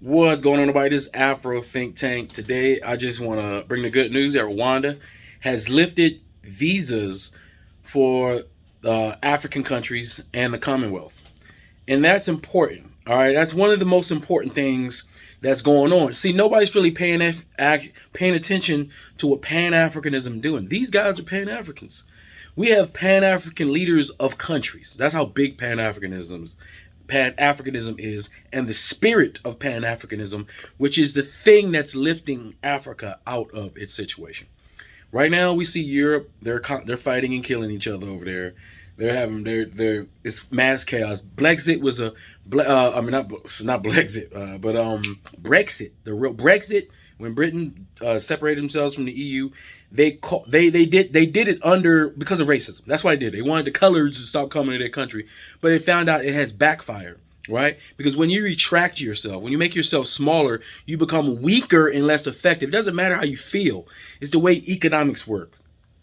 What's going on, everybody? This is Afro Think Tank. Today, I just want to bring the good news that Rwanda has lifted visas for African countries and the Commonwealth. And that's important. All right. That's one of the most important things that's going on. See, nobody's really paying attention to what Pan-Africanism doing. These guys are Pan-Africans. We have Pan-African leaders of countries. That's how big Pan-Africanism is, and the spirit of Pan-Africanism, which is the thing that's lifting Africa out of its situation. Right now, we see Europe; they're fighting and killing each other over there. They're having it's mass chaos. Brexit was I mean not Brexit, but Brexit, the real Brexit. When Britain separated themselves from the EU, they did it under because of racism. That's why they did. They wanted the colors to stop coming to their country, but they found out it has backfired, right? Because when you retract yourself, when you make yourself smaller, you become weaker and less effective. It doesn't matter how you feel. It's the way economics work.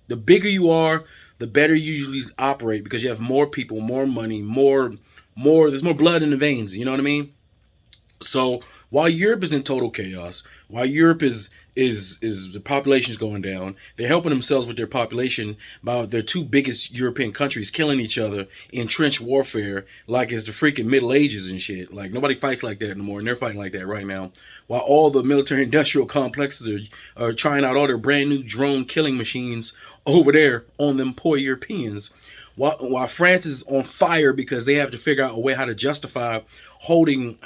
The bigger you are, the better you usually operate because you have more people, more money, more. There's more blood in the veins. You know what I mean? So while Europe is in total chaos, while Europe is the population is going down, they're helping themselves with their population by their two biggest European countries killing each other in trench warfare like it's the freaking Middle Ages and shit. Like nobody fights like that anymore, and they're fighting like that right now. While all the military industrial complexes are trying out all their brand new drone killing machines over there on them poor Europeans. While France is on fire because they have to figure out a way how to justify holding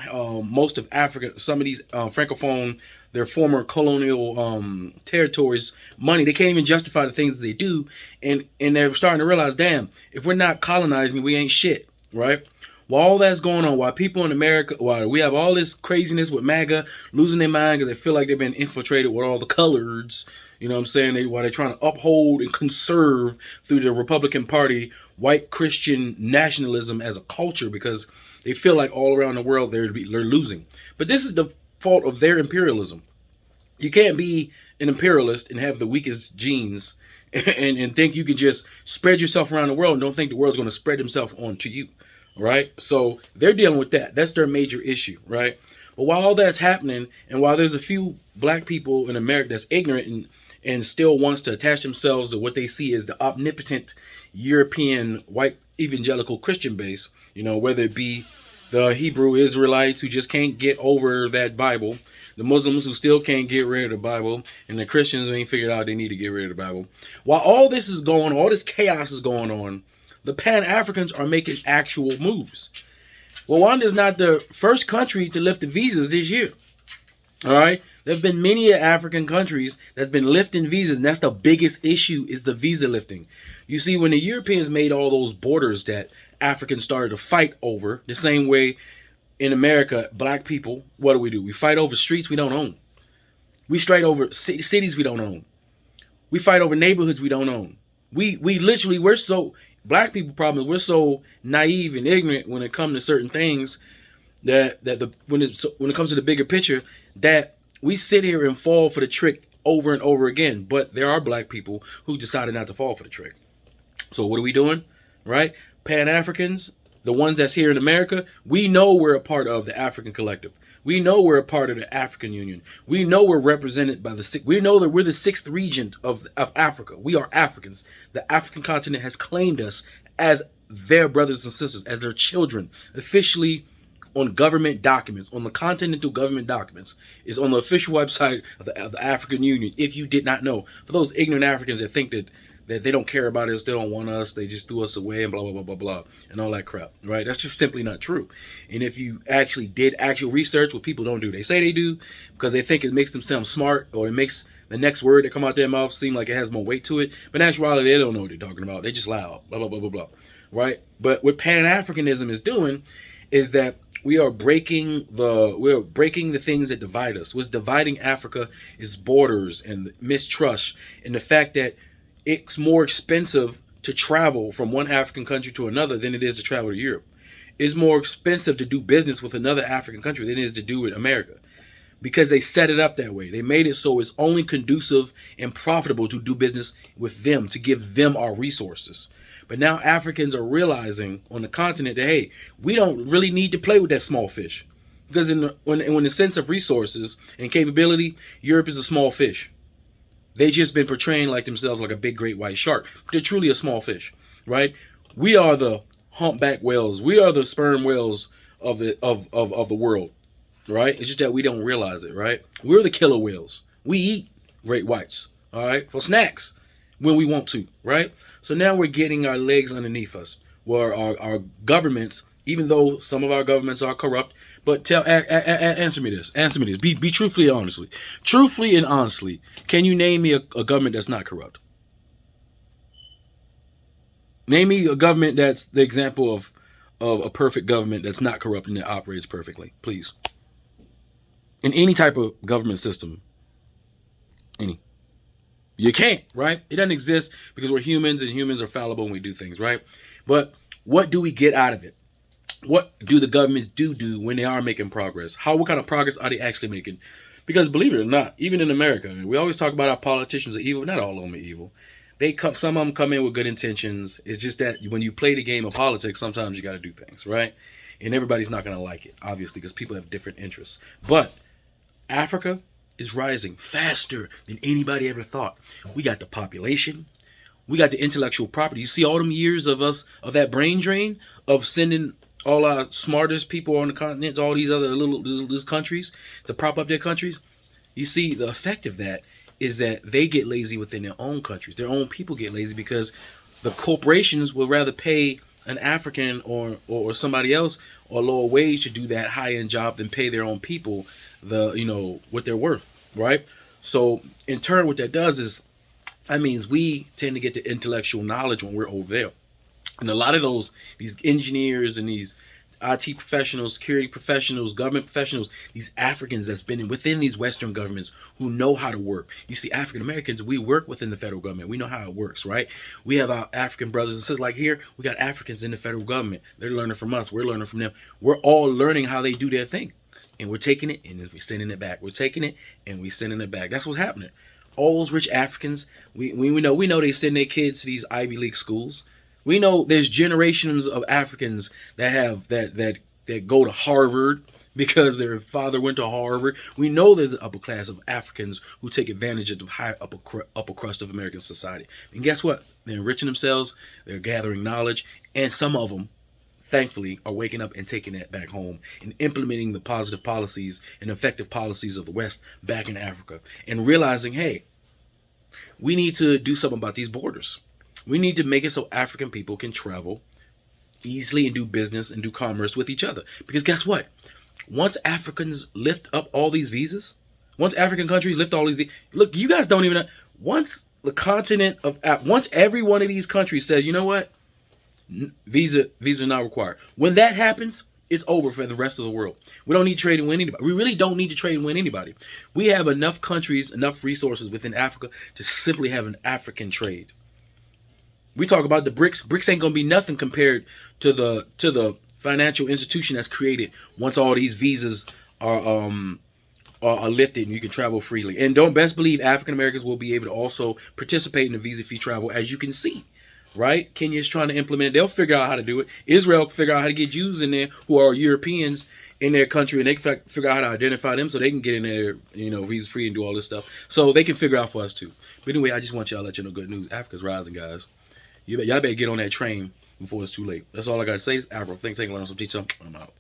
most of Africa, some of these francophone, their former colonial territories, money. They can't even justify the things that they do, and they're starting to realize, damn, if we're not colonizing, we ain't shit, right? While all that's going on, while people in America, while we have all this craziness with MAGA losing their mind because they feel like they've been infiltrated with all the colors, you know what I'm saying? While they're trying to uphold and conserve through the Republican Party white Christian nationalism as a culture because they feel like all around the world they're losing. But this is the fault of their imperialism. You can't be an imperialist and have the weakest genes and think you can just spread yourself around the world and don't think the world's going to spread itself onto you. Right? So they're dealing with that. That's their major issue, right? But while all that's happening, and while there's a few black people in America that's ignorant and still wants to attach themselves to what they see as the omnipotent European white evangelical Christian base, you know, whether it be the Hebrew Israelites who just can't get over that Bible, the Muslims who still can't get rid of the Bible, and the Christians who ain't figured out they need to get rid of the Bible. While all this is going on, all this chaos is going on, the Pan-Africans are making actual moves. Rwanda is not the first country to lift the visas this year. All right? There have been many African countries that's been lifting visas, and that's the biggest issue is the visa lifting. You see, when the Europeans made all those borders that Africans started to fight over, the same way in America, black people, what do? We fight over streets we don't own. We fight over cities we don't own. We fight over neighborhoods we don't own. We're so... Black people problem is we're so naive and ignorant when it comes to certain things when it comes to the bigger picture that we sit here and fall for the trick over and over again. But there are black people who decided not to fall for the trick. So what are we doing? Right? Pan-Africans, the ones that's here in America, we know we're a part of the African collective. We know we're a part of the African Union. We know we're represented by we know that we're the sixth region of Africa. We are Africans. The African continent has claimed us as their brothers and sisters, as their children, officially on government documents, on the continental government documents, is on the official website of the African Union, if you did not know. For those ignorant Africans that think that they don't care about us, they don't want us, they just threw us away and blah, blah, blah, blah, blah, and all that crap, right? That's just simply not true. And if you actually did actual research, what people don't do, they say they do because they think it makes them sound smart or it makes the next word that come out their mouth seem like it has more weight to it. But in actuality, they don't know what they're talking about. They just loud, blah, blah, blah, blah, blah, right? But what Pan-Africanism is doing is that we are breaking the things that divide us. What's dividing Africa is borders and mistrust and the fact that it's more expensive to travel from one African country to another than it is to travel to Europe. It's more expensive to do business with another African country than it is to do with America because they set it up that way. They made it so it's only conducive and profitable to do business with them, to give them our resources. But now Africans are realizing on the continent that, hey, we don't really need to play with that small fish. Because when the sense of resources and capability, Europe is a small fish. They just been portraying like themselves like a big great white shark. But they're truly a small fish, right? We are the humpback whales. We are the sperm whales of the world, right? It's just that we don't realize it, right? We're the killer whales. We eat great whites, all right, for snacks when we want to, right? So now we're getting our legs underneath us, where our governments, even though some of our governments are corrupt, but answer me this. Answer me this. Be truthfully and honestly. Can you name me a government that's not corrupt? Name me a government that's the example of a perfect government that's not corrupt and that operates perfectly, please. In any type of government system, any. You can't, right? It doesn't exist because we're humans and humans are fallible when we do things, right? But what do we get out of it? What do the governments do when they are making progress? What kind of progress are they actually making? Because believe it or not, even in America, we always talk about our politicians are evil. Not all of them are evil. Some of them come in with good intentions. It's just that when you play the game of politics, sometimes you got to do things, right? And everybody's not going to like it, obviously, because people have different interests. But Africa is rising faster than anybody ever thought. We got the population. We got the intellectual property. You see all them years of that brain drain of sending all our smartest people on the continent to all these other little countries to prop up their countries. You see the effect of that is that they get lazy within their own countries. Their own people get lazy because the corporations will rather pay an African or somebody else a lower wage to do that high-end job than pay their own people what they're worth, right? So in turn, what that does is that means we tend to get the intellectual knowledge when we're over there. And a lot of these engineers and these IT professionals, security professionals, government professionals, these Africans that's been within these Western governments who know how to work. You see, African Americans, we work within the federal government. We know how it works, right? We have our African brothers and sisters. Like here, we got Africans in the federal government. They're learning from us. We're learning from them. We're all learning how they do their thing. And we're taking it and we're sending it back. We're taking it and we're sending it back. That's what's happening. All those rich Africans, we know they send their kids to these Ivy League schools. We know there's generations of Africans that have that go to Harvard because their father went to Harvard. We know there's an upper class of Africans who take advantage of the higher upper crust of American society. And guess what? They're enriching themselves. They're gathering knowledge, and some of them, thankfully, are waking up and taking that back home and implementing the positive policies and effective policies of the West back in Africa and realizing, hey, we need to do something about these borders. We need to make it so African people can travel easily and do business and do commerce with each other. Because guess what? Once Africans lift up all these visas, once African countries lift all these look, you guys don't even know. Once every one of these countries says, you know what? Visa not required. When that happens, it's over for the rest of the world. We don't need to trade and win anybody. We really don't need to trade and win anybody. We have enough countries, enough resources within Africa to simply have an African trade. We talk about the BRICS. BRICS ain't gonna be nothing compared to the financial institution that's created once all these visas are lifted and you can travel freely. And don't best believe African Americans will be able to also participate in the visa-free travel, as you can see. Right? Kenya's trying to implement it. They'll figure out how to do it. Israel will figure out how to get Jews in there who are Europeans in their country, and they can figure out how to identify them so they can get in there, visa free and do all this stuff. So they can figure out for us too. But anyway, I just want y'all to let you know good news. Africa's rising, guys. Y'all better get on that train before it's too late. That's all I gotta say. Afro, think, learn some, teach some. I'm out.